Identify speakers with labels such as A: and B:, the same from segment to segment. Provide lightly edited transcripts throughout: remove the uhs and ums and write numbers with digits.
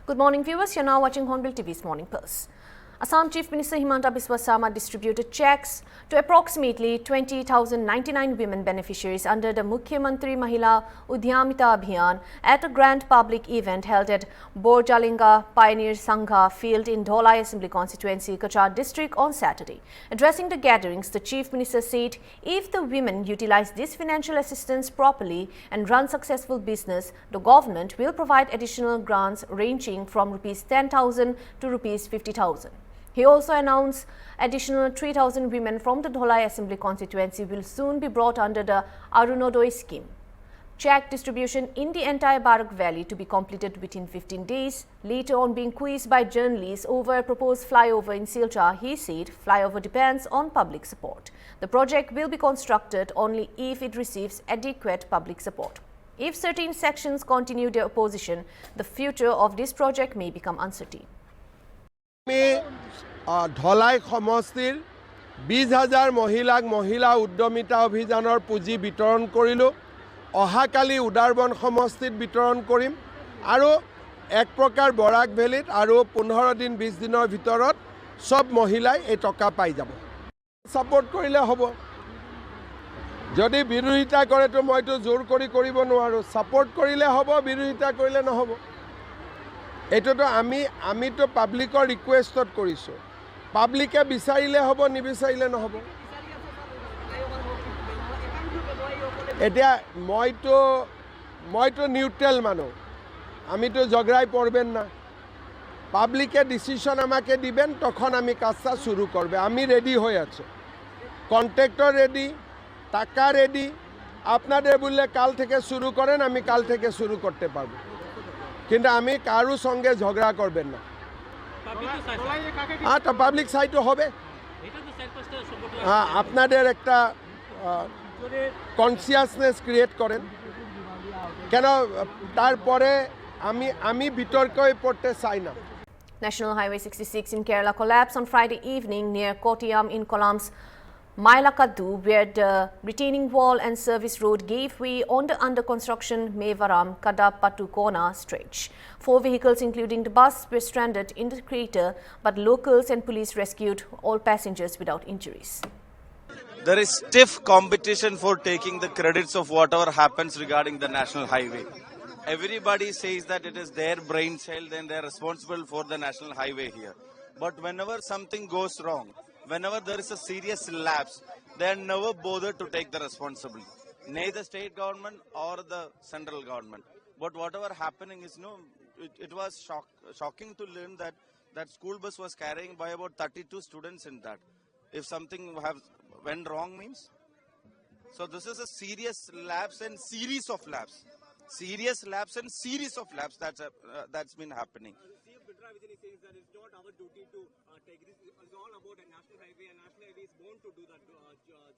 A: Good morning, viewers. You're now watching Hornbill TV's Morning Pulse. Assam Chief Minister Himanta Biswa Sarma distributed checks to approximately 20,099 women beneficiaries under the Mukhyamantri Mahila Udyamita Abhiyan at a grand public event held at Borjalinga Pioneer Sangha Field in Dholai Assembly Constituency, Cachar District on Saturday. Addressing the gatherings, the Chief Minister said if the women utilize this financial assistance properly and run successful business, the government will provide additional grants ranging from Rs 10,000 to Rs 50,000. He also announced additional 3,000 women from the Dholai Assembly constituency will soon be brought under the Arunodoi scheme. Check distribution in the entire Barak Valley to be completed within 15 days. Later on, being quizzed by journalists over a proposed flyover in Silchar, he said flyover depends on public support. The project will be constructed only if it receives adequate public support. If certain sections continue their opposition, the future of this project may become uncertain.
B: ঢলাই সমষ্টিৰ 20,000 মহিলাক মহিলা উদ্যমিতা অভিযানৰ পুঁজি বিতৰণ কৰিলোঁ। অহাকালি উদাৰবন সমষ্টিত বিতৰণ কৰিম আৰু এক প্ৰকাৰ বৰাক ভেলীত আৰু 15 দিন 20 দিনৰ ভিতৰত সব মহিলাই এই টকা পাই যাব। সাপোৰ্ট কৰিলে হ'ব। যদি বিৰোধিতা কৰে তো মইতো জোৰ কৰি কৰিব নোৱাৰো। সাপোৰ্ট কৰিলে হ'ব, বিৰোধিতা কৰিলে নহ'ব। এটোতো আমি তো পাব্লিকৰ ৰিকুৱেষ্টত কৰিছো। পাব্লিকে বিচাৰিলে হ'ব, নিবিচাৰিলে নহ'ব। এতিয়া মইতো নিউট্ৰেল মানুহ। আমিতো ঝগড়াই পড়বেন না। পাব্লিকে ডিসিশন আমাকে দিবেন, তখন আমি কাজটা শুরু করবে। আমি রেডি হয়ে আছে। কন্ট্রাক্টর রেডি, টাকা রেডি। আপনাদের বললে কাল থেকে শুরু করেন, আমি কাল থেকে শুরু করতে পারবো। কিন্তু আমি কারো সঙ্গে ঝগড়া করবেন না। তো পাবলিক সাইটও হবে। আপনাদের একটা কনসিয়াসনেস ক্রিয়েট করেন। কেন তারপরে আমি বিতর্কে পড়তে চাই না।
A: National Highway 66 in Kerala collapsed on Friday evening near Kottayam in Kollam's Mailakaddu, where the retaining wall and service road gave way on the under construction Mevaram Kadapattukona stretch. 4 vehicles, including the bus, were stranded in the crater, but locals and police rescued all passengers without injuries.
C: There is stiff competition for taking the credits of whatever happens regarding the national highway. Everybody says that it is their brainchild and they are responsible for the national highway here. But whenever something goes wrong, whenever there is a serious lapse, they are never bothered to take the responsibility, neither state government or the central government. But whatever happening is, it was shocking to learn that that school bus was carrying by about 32 students in that. If something went wrong means, so this is a serious lapse and series of lapse, serious lapse and series of lapse that's been happening.
D: Says that it's not our duty to take this. It's all about a national highway, and national highway is born to do that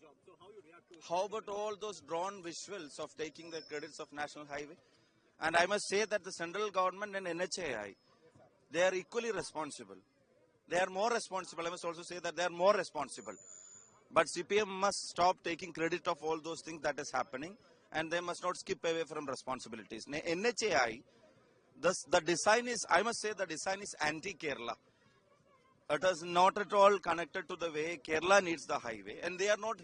D: job. So how you react to it?
C: How about all those drawn visuals of taking the credits of national highway? And I must say that the central government and NHAI, they are equally responsible. They are more responsible. I must also say that they are more responsible. But CPM must stop taking credit of all those things that is happening, and they must not skip away from responsibilities. NHAI, the design is, I must say, the design is anti-Kerala. It is not at all connected to the way Kerala needs the highway, and they are not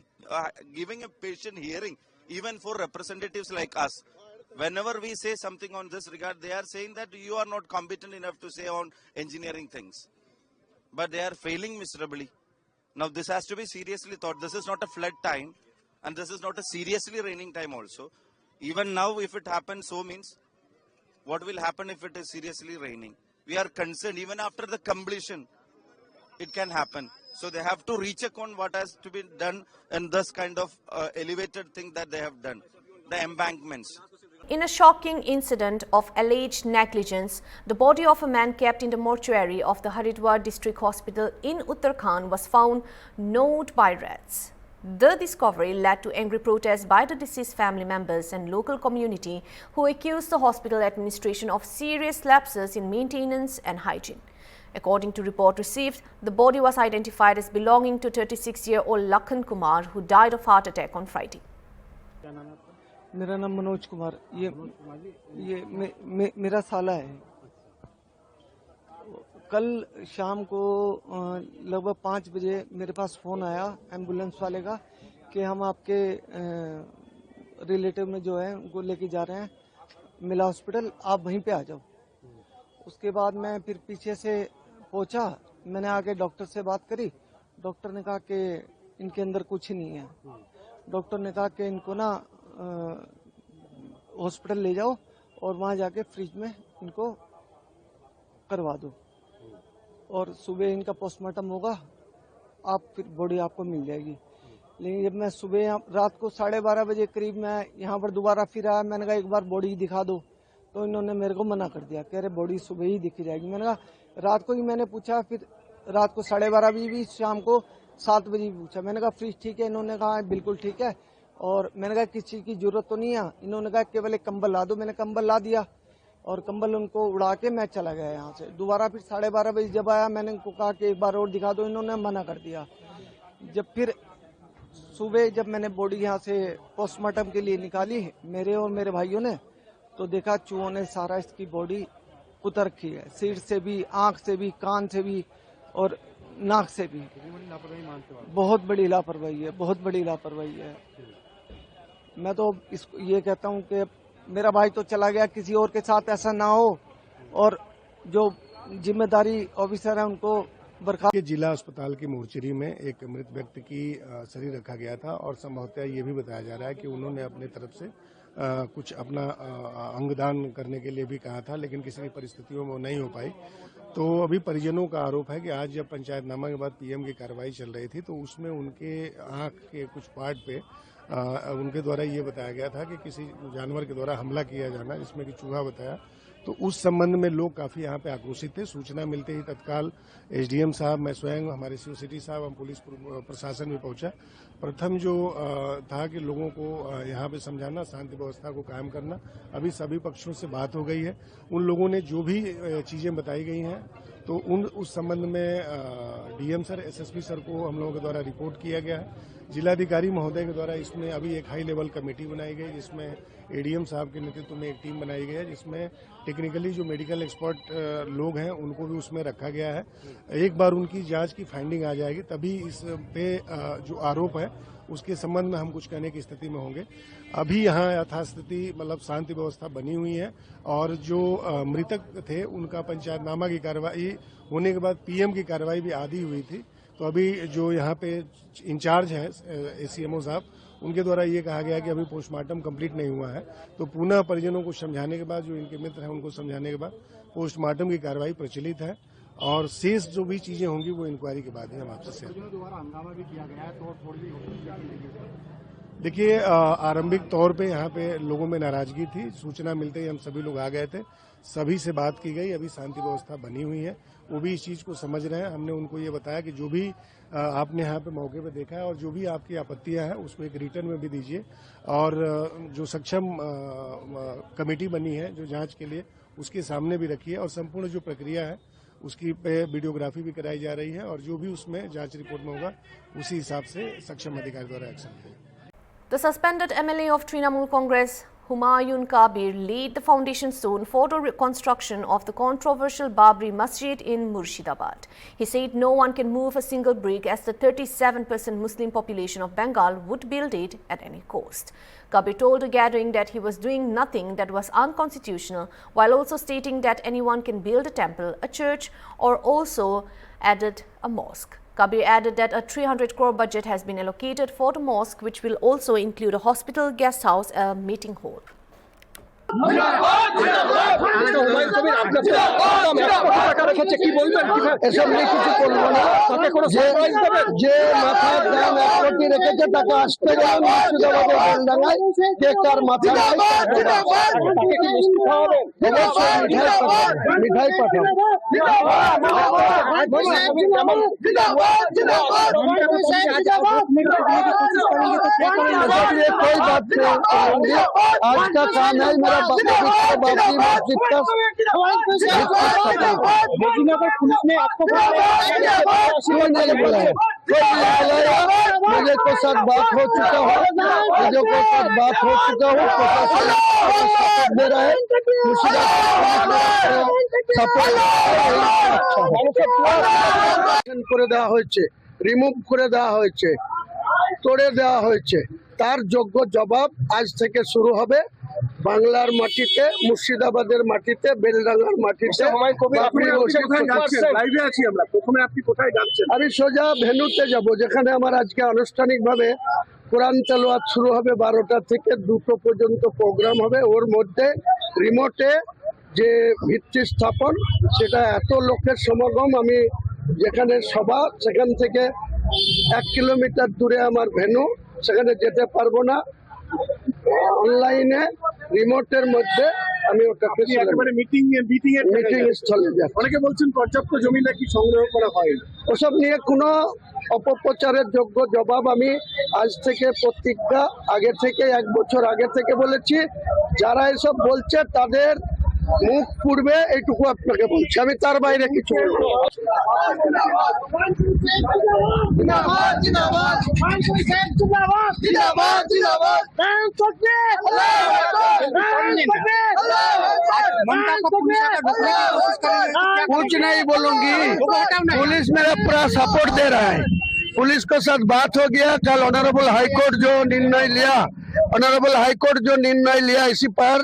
C: giving a patient hearing even for representatives like us. Whenever we say something on this regard, they are saying that you are not competent enough to say on engineering things. But they are failing miserably. Now this has to be seriously thought. This is not a flood time, and this is not a seriously raining time also. Even now, if it happens, so means what will happen if it is seriously raining? We are concerned even after the completion, it can happen. So they have to recheck on what has to be done and this kind of elevated thing that they have done, the embankments.
A: In a shocking incident of alleged negligence, the body of a man kept in the mortuary of the Haridwar District Hospital in Uttarakhand was found gnawed by rats. The discovery led to angry protests by the deceased family members and local community who accused the hospital administration of serious lapses in maintenance and hygiene. According to report received, the body was identified as belonging to 36-year-old Lakhan Kumar, who died of heart attack on Friday.
E: मेरा नाम मनोज कुमार, ये मेरा साला है। कल शाम को लगभग 5 बजे मेरे पास फ़ोन आया एम्बुलेंस वाले का कि हम आपके रिलेटिव में जो है उनको लेके जा रहे हैं मिला हॉस्पिटल, आप वहीं पे आ जाओ। उसके बाद मैं फिर पीछे से पहुंचा, मैंने आके डॉक्टर से बात करी। डॉक्टर ने कहा कि इनके अंदर कुछ नहीं है। डॉक्टर ने कहा कि इनको ना हॉस्पिटल ले जाओ और वहाँ जाके फ्रिज में इनको करवा दो और सुबह इनका पोस्टमार्टम होगा, आप फिर बॉडी आपको मिल जाएगी। लेकिन जब मैं सुबह रात को 12:30 बजे करीब मैं यहाँ पर दोबारा फिर आया, मैंने कहा एक बार बॉडी दिखा दो, तो इन्होंने मेरे को मना कर दिया, कह रहे बॉडी सुबह ही दिखी जाएगी। मैंने कहा रात को ही मैंने पूछा, फिर रात को 12:30 बजे भी, शाम को 7 बजे भी पूछा। मैंने कहा फ्रिज ठीक है? इन्होंने कहा बिल्कुल ठीक है। और मैंने कहा किस चीज़ की जरूरत तो नहीं है? इन्होंने कहा केवल एक कंबल ला दो। मैंने कंबल ला दिया और कंबल उनको उड़ा के मैं चला गया यहाँ से। दोबारा फिर 12:30 बजे जब आया, मैंने उनको कहा कि एक बार और दिखा दो, इन्होंने मना कर दिया। जब फिर सुबह जब मैंने बॉडी यहाँ से पोस्टमार्टम के लिए निकाली मेरे और मेरे भाइयों ने, तो देखा चूहों ने सारा इसकी बॉडी उतर रखी है, सिर से भी, आंख से भी, कान से भी और नाक से भी। बहुत बड़ी लापरवाही है, बहुत बड़ी लापरवाही है। मैं तो इसको ये कहता हूँ कि मेरा भाई तो चला गया, किसी और के साथ ऐसा ना हो और जो जिम्मेदारी ऑफिसर है उनको बर्खास्त।
F: जिला अस्पताल की मोर्चरी में एक मृत व्यक्ति की शरीर रखा गया था और संभवतः ये भी बताया जा रहा है कि उन्होंने अपनी तरफ से कुछ अपना अंगदान करने के लिए भी कहा था, लेकिन किसी भी परिस्थितियों में वो नहीं हो पाई। तो अभी परिजनों का आरोप है कि आज जब पंचायतनामा के बाद पीएम की कार्रवाई चल रही थी तो उसमें उनके आंख के कुछ पार्ट पे उनके द्वारा ये बताया गया था कि किसी जानवर के द्वारा हमला किया जाना, जिसमें कि चूहा बताया। तो उस संबंध में लोग काफी यहाँ पे आक्रोशित थे। सूचना मिलते ही तत्काल एसडीएम साहब, मैं स्वयं, हमारे सीओ सिटी साहब, हम पुलिस प्रशासन भी पहुंचा। प्रथम जो था कि लोगों को यहाँ पे समझाना, शांति व्यवस्था को कायम करना। अभी सभी पक्षों से बात हो गई है। उन लोगों ने जो भी चीजें बताई गई हैं तो उस संबंध में डीएम सर, एसएसपी सर को हम लोगों के द्वारा रिपोर्ट किया गया है। जिलाधिकारी महोदय के द्वारा इसमें अभी एक हाई लेवल कमेटी बनाई गई, जिसमें एडीएम साहब के नेतृत्व में एक टीम बनाई गई है, जिसमें टेक्निकली जो मेडिकल एक्सपर्ट लोग हैं उनको भी उसमें रखा गया है। एक बार उनकी जांच की फाइंडिंग आ जाएगी तभी इस पे जो आरोप है उसके संबंध में हम कुछ कहने की स्थिति में होंगे। अभी यहाँ यथास्थिति मतलब शांति व्यवस्था बनी हुई है और जो मृतक थे उनका पंचायतनामा की कार्रवाई होने के बाद पीएम की कार्रवाई भी आधी हुई थी। तो अभी जो यहाँ पे इंचार्ज हैं एसीएमओ साहब, उनके द्वारा ये कहा गया कि अभी पोस्टमार्टम कंप्लीट नहीं हुआ है, तो पुनः परिजनों को समझाने के बाद, जो इनके मित्र हैं उनको समझाने के बाद पोस्टमार्टम की कार्रवाई प्रचलित है और शेष जो भी चीजें होंगी वो इंक्वायरी के बाद ही हम आपसे शेयर करेंगे। देखिए, आरंभिक तौर पे यहाँ पे लोगों में नाराजगी थी। सूचना मिलते ही हम सभी लोग आ गए थे, सभी से बात की गई। अभी शांति व्यवस्था बनी हुई है, वो भी इस चीज को समझ रहे हैं। हमने उनको ये बताया कि जो भी आपने यहाँ पे मौके पे देखा है और जो भी आपकी आपत्तियां हैं उसको एक रिटर्न में भी दीजिए और जो सक्षम कमेटी बनी है जो जांच के लिए, उसके सामने भी रखिए और संपूर्ण जो प्रक्रिया है उसकी पे वीडियोग्राफी भी कराई जा रही है और जो भी उसमें जांच रिपोर्ट में होगा उसी हिसाब से सक्षम अधिकारी द्वारा एक्शन लेंगे।
A: The suspended MLA of Trinamool Congress, Humayun Kabir, laid the foundation stone for the reconstruction of the controversial Babri Masjid in Murshidabad. He said no one can move a single brick as the 37% Muslim population of Bengal would build it at any cost. Kabir told the gathering that he was doing nothing that was unconstitutional, while also stating that anyone can build a temple, a church, or also added a mosque. Kabir added that a 300 crore budget has been allocated for the mosque, which will also include a hospital, guest house, a meeting hall.
E: आज का काम है मेरा police ने आपको मुझे को साथ बात हो चुका हूँ, मुझे को साथ बात हो चुका हूँ, प्रशासन दे रहा है, করে দেওয়া হয়েছে, রিমুভ করে দেওয়া হয়েছে, তোড়ে দেওয়া হয়েছে, তার যোগ্য জবাব আজ থেকে শুরু হবে বাংলার মাটিতে, মুর্শিদাবাদের মাটিতে, বেলডাঙ্গার মাটিতে। আমি সোজা ভেন্যুতে যাব, যেখানে আমার আজকে আনুষ্ঠানিকভাবে কোরআন তেলাওয়াত শুরু হবে 12টা থেকে 2টো পর্যন্ত প্রোগ্রাম হবে। ওর মধ্যে রিমোটে যে ভিত্তি স্থাপন, সেটা এত লোকের সমাগম, আমি যেখানে সভা সেখান থেকে 1 কিলোমিটার দূরে আমার ভেন্যু, সেখানে যেতে পারবো না। অনলাইনে রিমোটের মধ্যে আমি ওটাকে মিটিং স্থলে যাচ্ছি। অনেকে বলছেন পর্যাপ্ত জমি নাকি সংগ্রহ করা হয়, ওসব নিয়ে কোনো অপপ্রচারের যোগ্য জবাব আমি আজ থেকে প্রতিজ্ঞা আগে থেকে 1 বছর আগে থেকে বলেছি। যারা এসব বলছে তাদের মুখ পুড়বে, এইটুকু আপনাকে বলছি, আমি তার বাইরে কিছু বলবো कुछ नहीं बोलूंगी। पुलिस मेरा पूरा सपोर्ट दे रहा है, पुलिस के साथ बात हो गया। कल ऑनरेबल हाईकोर्ट जो निर्णय लिया, इसी पर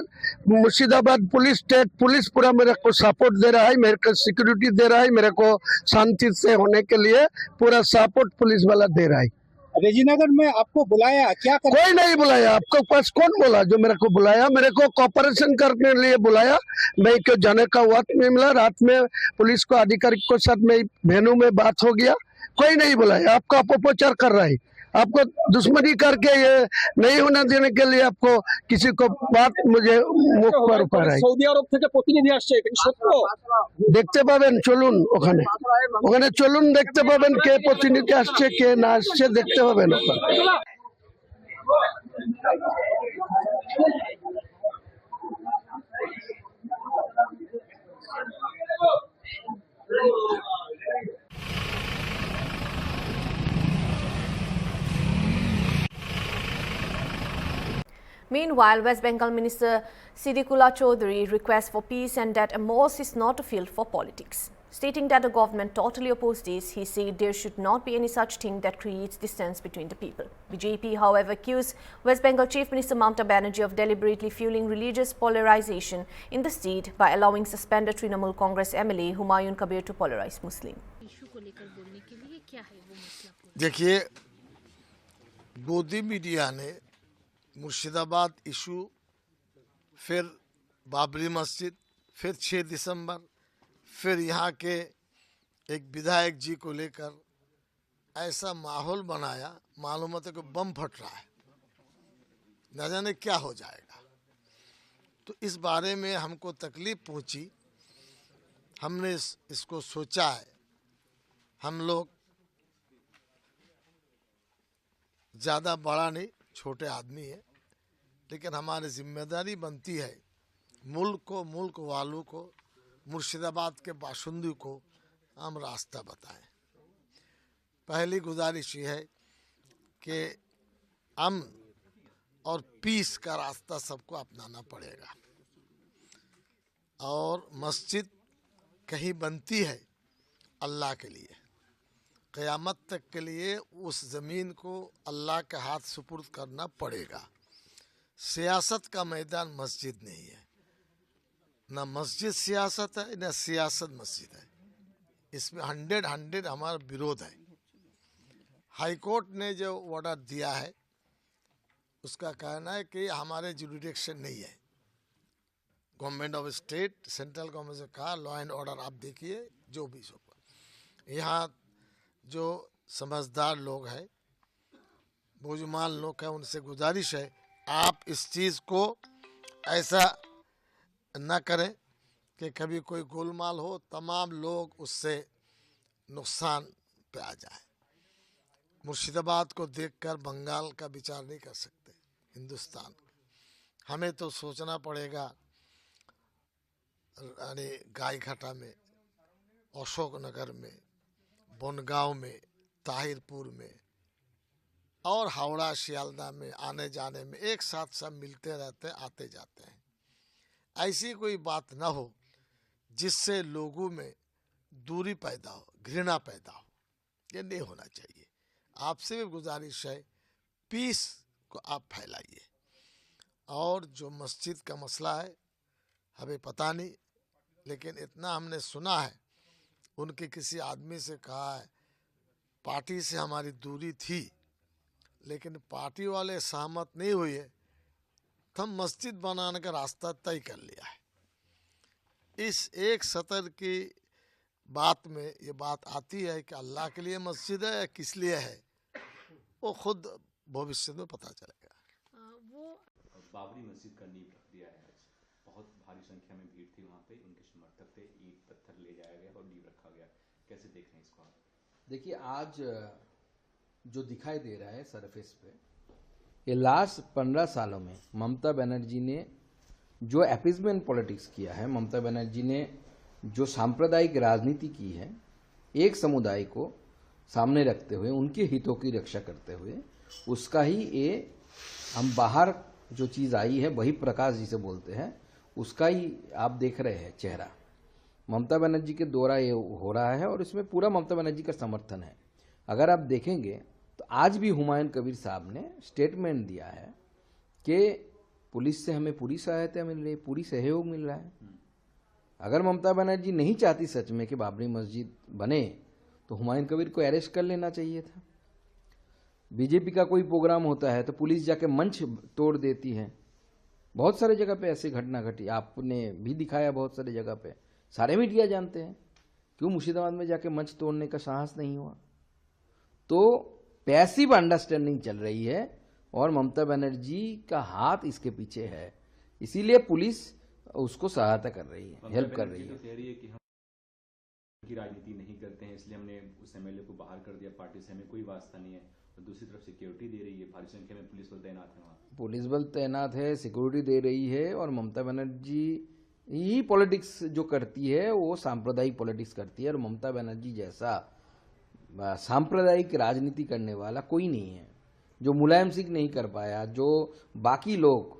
E: मुर्शिदाबाद पुलिस, स्टेट पुलिस पूरा मेरे को सपोर्ट दे रहा है, मेरे को सिक्योरिटी दे रहा है, मेरे को शांति से होने के लिए पूरा सपोर्ट पुलिस वाला दे रहा है।
D: रेजीनगर में आपको बुलाया क्या
E: कोई नहीं बुलाया, आपको पास कौन बोला जो मेरे को बुलाया? मेरे को कॉपरेशन करने के लिए बुलाया, मैं क्यों जाने का वक्त नहीं मिला। रात में पुलिस को अधिकारी के साथ में वेन्यू में बात हो गया, कोई नहीं बुलाया। आपका अपप्रचार कर रहा है, आपको दुश्मनी करके ये नहीं होना देने के लिए आपको किसी को बात मुझे मुख पर ऊपर है।
D: সৌদি আরব থেকে প্রতিনিধি আসছে, এটা কি সত্য?
E: দেখতে পাবেন, চলুন ওখানে চলুন, দেখতে পাবেন কে প্রতিনিধি আসছে কে না আসছে, দেখতে পাবেন ওখানে।
A: Meanwhile, West Bengal Minister Siddiqullah Chaudhary requests for peace and that a mosque is not a field for politics. Stating that the government totally opposed this, he said there should not be any such thing that creates distance between the people. BJP, however, accused West Bengal Chief Minister Mamata Banerjee of deliberately fueling religious polarization in the state by allowing suspended Trinamool Congress MLA Humayun Kabir to polarize Muslim.
G: देखिए, गोदी media ने Murshidabad issue, फिर बाबरी मस्जिद, फिर 6 दिसंबर, फिर यहाँ के एक विधायक जी को लेकर ऐसा माहौल बनाया, मालूम होता कि बम फट रहा है, न जाने क्या हो जाएगा। तो इस बारे में हमको तकलीफ पहुँची, हमने इसको सोचा है। हम लोग ज़्यादा बड़ा नहीं, छोटे आदमी है, लेकिन हमारी जिम्मेदारी बनती है मुल्क वालों को, मुर्शिदाबाद के बाशिंदों को हम रास्ता बताएं। पहली गुजारिश ये है कि अमन और पीस का रास्ता सबको अपनाना पड़ेगा। और मस्जिद कहीं बनती है अल्लाह के लिए, क़यामत तक के लिए उस ज़मीन को अल्लाह के हाथ सुपुर्द करना पड़ेगा। सियासत का मैदान मस्जिद नहीं है, ना मस्जिद सियासत है, ना सियासत मस्जिद है। इसमें 100 हमारा विरोध है। हाई कोर्ट ने जो ऑर्डर दिया है उसका कहना है कि हमारे जुरिडिक्शन नहीं है। Government of state, central government से कहा लॉ एंड ऑर्डर आप देखिए जो भी सो। यहाँ जो समझदार लोग हैं, बुजुर्ग लोग हैं, उनसे गुजारिश है आप इस चीज़ को ऐसा न करें कि कभी कोई गोलमाल हो, तमाम लोग उससे नुकसान पे आ जाए। मुर्शिदाबाद को देखकर बंगाल का विचार नहीं कर सकते, हिंदुस्तान। हमें तो सोचना पड़ेगा गायघाटा में, अशोकनगर में, बनगांव में, ताहिरपुर में और हावड़ा शियालदा में आने जाने में एक साथ सब मिलते रहते हैं, आते जाते हैं। ऐसी कोई बात ना हो जिससे लोगों में दूरी पैदा हो, घृणा पैदा हो, ये नहीं होना चाहिए। आपसे भी गुजारिश है, पीस को आप फैलाइए। और जो मस्जिद का मसला है, हमें पता नहीं, लेकिन इतना हमने सुना है, उनके किसी आदमी से कहा है पार्टी से हमारी दूरी थी, लेकिन पार्टी वाले सहमत नहीं हुए तो हम मस्जिद बनाने का रास्ता तय कर लिया है। इस एक सतर की बात में ये बात आती है कि अल्लाह के लिए मस्जिद है या किस लिए है, वो खुद भविष्य में पता चलेगा।
H: बाबरी मस्जिद का नींव रख दिया है, बहुत भारी संख्या में भीड़ थी वहाँ पे, उनके समर्थक थे, ईंट पत्थर ले जाया गया और नींव रखा गया, कैसे देख रहे हैं इसको आप?
I: देखिए, आज जो दिखाई दे रहा है सरफेस पे, ये लास्ट 15 सालों में ममता बनर्जी ने जो अपीजमेंट पॉलिटिक्स किया है, ममता बनर्जी ने जो सांप्रदायिक राजनीति की है, एक समुदाय को सामने रखते हुए उनके हितों की रक्षा करते हुए, उसका ही ये हम बाहर जो चीज़ आई है वही प्रकाश जिसे बोलते हैं, उसका ही आप देख रहे हैं चेहरा। ममता बनर्जी के द्वारा ये हो रहा है और इसमें पूरा ममता बनर्जी का समर्थन है। अगर आप देखेंगे तो आज भी हुमायूं कबीर साहब ने स्टेटमेंट दिया है कि पुलिस से हमें पूरी सहायता मिल रही है, पूरी सहयोग मिल रहा है। अगर ममता बनर्जी नहीं चाहती सच में कि बाबरी मस्जिद बने तो हुमायूं कबीर को अरेस्ट कर लेना चाहिए था। बीजेपी का कोई प्रोग्राम होता है तो पुलिस जाके मंच तोड़ देती है। बहुत सारे जगह पे ऐसी घटना घटी, आपने भी दिखाया बहुत सारी जगह पे, सारे मीडिया जानते हैं। क्यों मुर्शिदाबाद में जाके मंच तोड़ने का साहस नहीं हुआ? तो पैसिव अंडरस्टैंडिंग चल रही है और ममता बनर्जी का हाथ इसके पीछे है, इसीलिए पुलिस उसको सहायता कर रही है, हेल्प कर रही है।
H: कह रही है कि हम की राजनीति नहीं करते हैं, इसलिए हमने उस एमएलए को बाहर कर दिया, पार्टी से हमें कोई वास्ता नहीं है। और दूसरी तरफ सिक्योरिटी दे रही है, भारी संख्या में पुलिस बल तैनात है, वहाँ
I: पुलिस बल तैनात है, सिक्योरिटी दे रही है। और ममता बनर्जी ही पॉलिटिक्स जो करती है वो सांप्रदायिक पॉलिटिक्स करती है, और ममता बनर्जी जैसा सांप्रदायिक राजनीति करने वाला कोई नहीं है। जो मुलायम सिंह नहीं कर पाया, जो बाकी लोग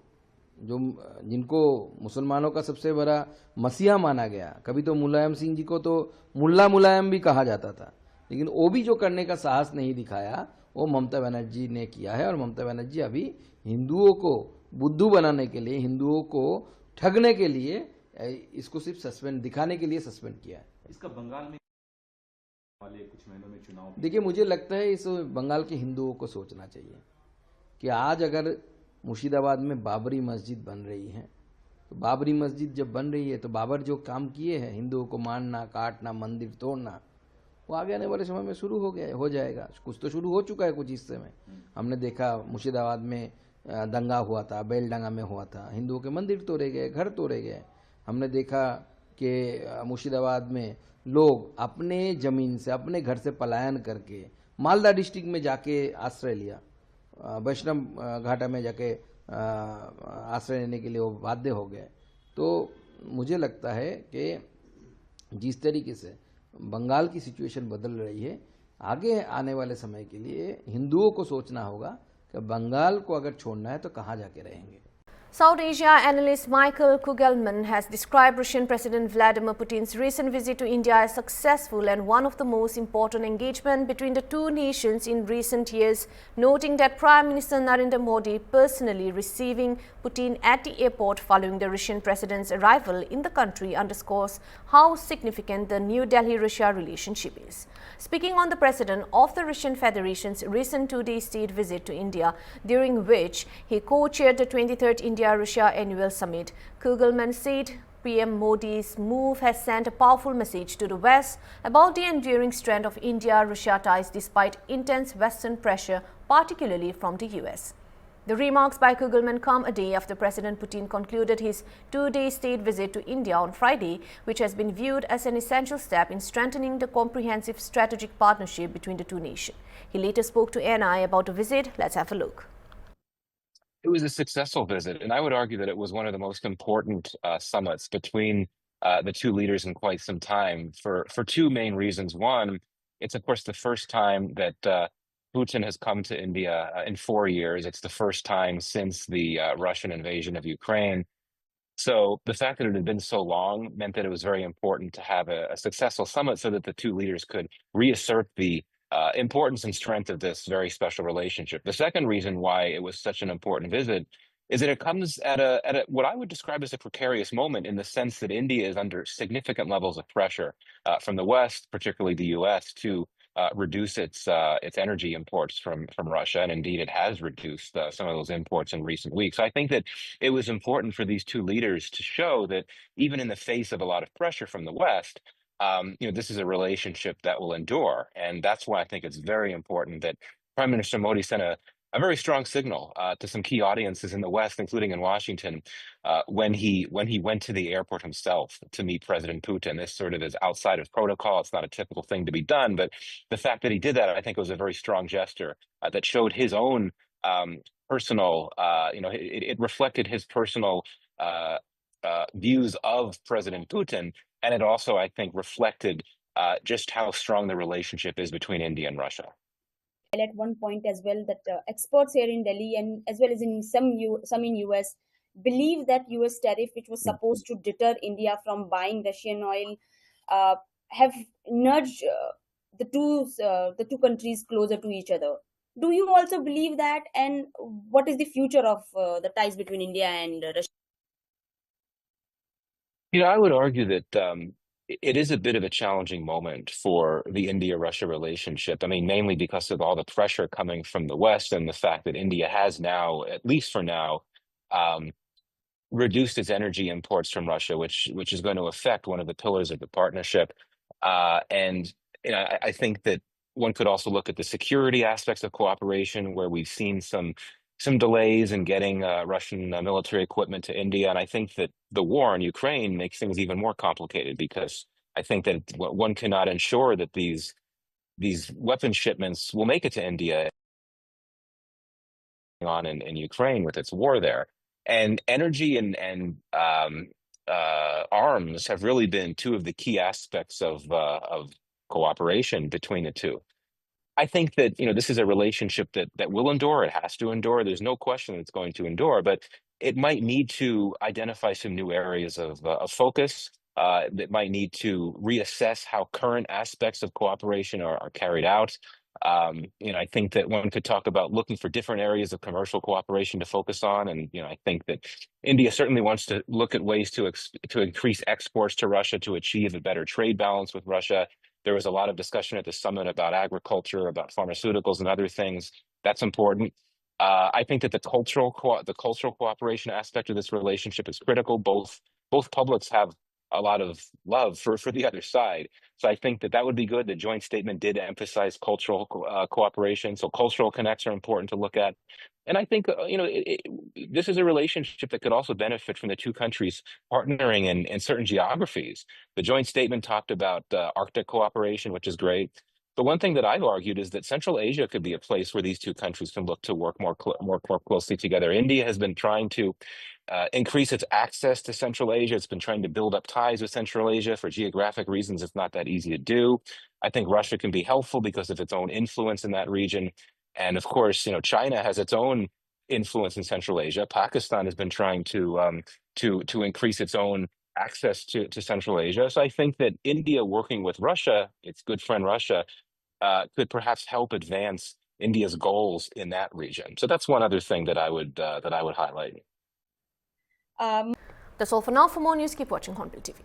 I: जो जिनको मुसलमानों का सबसे बड़ा मसीहा माना गया, कभी तो मुलायम सिंह जी को तो मुल्ला मुलायम भी कहा जाता था, लेकिन वो भी जो करने का साहस नहीं दिखाया वो ममता बनर्जी ने किया है। और ममता बनर्जी अभी हिंदुओं को बुद्धू बनाने के लिए, हिंदुओं को ठगने के लिए, इसको सिर्फ सस्पेंड दिखाने के लिए सस्पेंड किया है।
H: इसका बंगाल में वाले कुछ महीनों में चुनाव,
I: देखिए, मुझे लगता है इस बंगाल के हिंदुओं को सोचना चाहिए कि आज अगर मुर्शिदाबाद में बाबरी मस्जिद बन रही है, तो बाबरी मस्जिद जब बन रही है तो बाबर जो काम किए हैं, हिंदुओं को मारना, काटना, मंदिर तोड़ना, वो आगे आने वाले समय में शुरू हो जाएगा। कुछ तो शुरू हो चुका है कुछ हिस्से में। हमने देखा मुर्शिदाबाद में दंगा हुआ था, बेलडंगा में हुआ था, हिंदुओं के मंदिर तोड़े गए, घर तोड़े गए। हमने देखा कि मुर्शिदाबाद में लोग अपने जमीन से, अपने घर से पलायन करके मालदा डिस्ट्रिक्ट में जाके आश्रय लिया, वैष्णव घाटा में जाके आश्रय लेने के लिए वो बाध्य हो गए। तो मुझे लगता है कि जिस तरीके से बंगाल की सिचुएशन बदल रही है, आगे आने वाले समय के लिए हिंदुओं को सोचना होगा कि बंगाल को अगर छोड़ना है तो कहाँ जाके रहेंगे।
A: South Asia analyst Michael Kugelman has described Russian President Vladimir Putin's recent visit to India as successful and one of the most important engagement between the two nations in recent years, noting that Prime Minister Narendra Modi personally receiving Putin at the airport following the Russian president's arrival in the country underscores how significant the New Delhi-Russia relationship is. Speaking on the President of the Russian Federation's recent two-day state visit to India, during which he co-chaired the 23rd India-Russia Annual Summit, Kugelman said PM Modi's move has sent a powerful message to the West about the enduring strength of India-Russia ties despite intense Western pressure, particularly from the US. The remarks by Kugelman come a day after President Putin concluded his two-day state visit to India on Friday, which has been viewed as an essential step in strengthening the comprehensive strategic partnership between the two nations. He later spoke to NI about the visit. Let's have a look.
J: It was a successful visit, and I would argue that it was one of the most important summits between the two leaders in quite some time for two main reasons. One, It's, of course, the first time that Putin has come to India in 4 years. It's the first time since the Russian invasion of Ukraine. So the fact that it had been so long meant that it was very important to have a successful summit so that the two leaders could reassert the importance and strength of this very special relationship. The second reason why it was such an important visit is that it comes at a what I would describe as a precarious moment, in the sense that India is under significant levels of pressure from the West, particularly the U.S., to reduce its energy imports from Russia, and indeed it has reduced some of those imports in recent weeks. So I think that it was important for these two leaders to show that even in the face of a lot of pressure from the West, this is a relationship that will endure, and that's why I think it's very important that Prime Minister Modi sent a very strong signal to some key audiences in the West, including in Washington, when he went to the airport himself to meet President Putin. This sort of is outside of protocol. It's not a typical thing to be done, but the fact that he did that, I think, was a very strong gesture that showed his own personal, it reflected his personal views of President Putin, and it also, I think, reflected just how strong the relationship is between India and Russia.
K: At one point as well that experts here in Delhi and as well as in some in US believe that US tariff, which was supposed to deter India from buying Russian oil, have nudged the two countries closer to each other. Do you also believe that? And what is the future of the ties between India and Russia?
J: I would argue that it is a bit of a challenging moment for the India-Russia relationship. I mean, mainly because of all the pressure coming from the West and the fact that India has now, at least for now, reduced its energy imports from Russia, which is going to affect one of the pillars of the partnership. And I think that one could also look at the security aspects of cooperation, where we've seen some delays in getting Russian military equipment to India. And I think that the war in Ukraine makes things even more complicated, because I think that one cannot ensure that these weapon shipments will make it to India on in Ukraine with its war there. And energy and arms have really been two of the key aspects of cooperation between the two. I think that this is a relationship that will endure. It has to endure. There's no question that it's going to endure, but it might need to identify some new areas of focus. That might need to reassess how current aspects of cooperation are carried out. I think that one could talk about looking for different areas of commercial cooperation to focus on, and I think that India certainly wants to look at ways to increase exports to Russia to achieve a better trade balance with Russia. There was a lot of discussion at the summit about agriculture, about pharmaceuticals, and other things. That's important. I think that the cultural cooperation aspect of this relationship is critical. Both publics have a lot of love for the other side. So I think that would be good. The joint statement did emphasize cultural cooperation. So cultural connects are important to look at. And I think, this is a relationship that could also benefit from the two countries partnering in certain geographies. The joint statement talked about Arctic cooperation, which is great. But one thing that I've argued is that Central Asia could be a place where these two countries can look to work more closely together. India has been trying to increase its access to Central Asia. It's been trying to build up ties with Central Asia. For geographic reasons, it's not that easy to do. I think Russia can be helpful because of its own influence in that region. And of course, China has its own influence in Central Asia. Pakistan has been trying to increase its own access to Central Asia. So I think that India working with Russia, its good friend Russia, could perhaps help advance India's goals in that region. So that's one other thing that I would highlight.
A: That's all for now. For more news, keep watching Hornbill TV.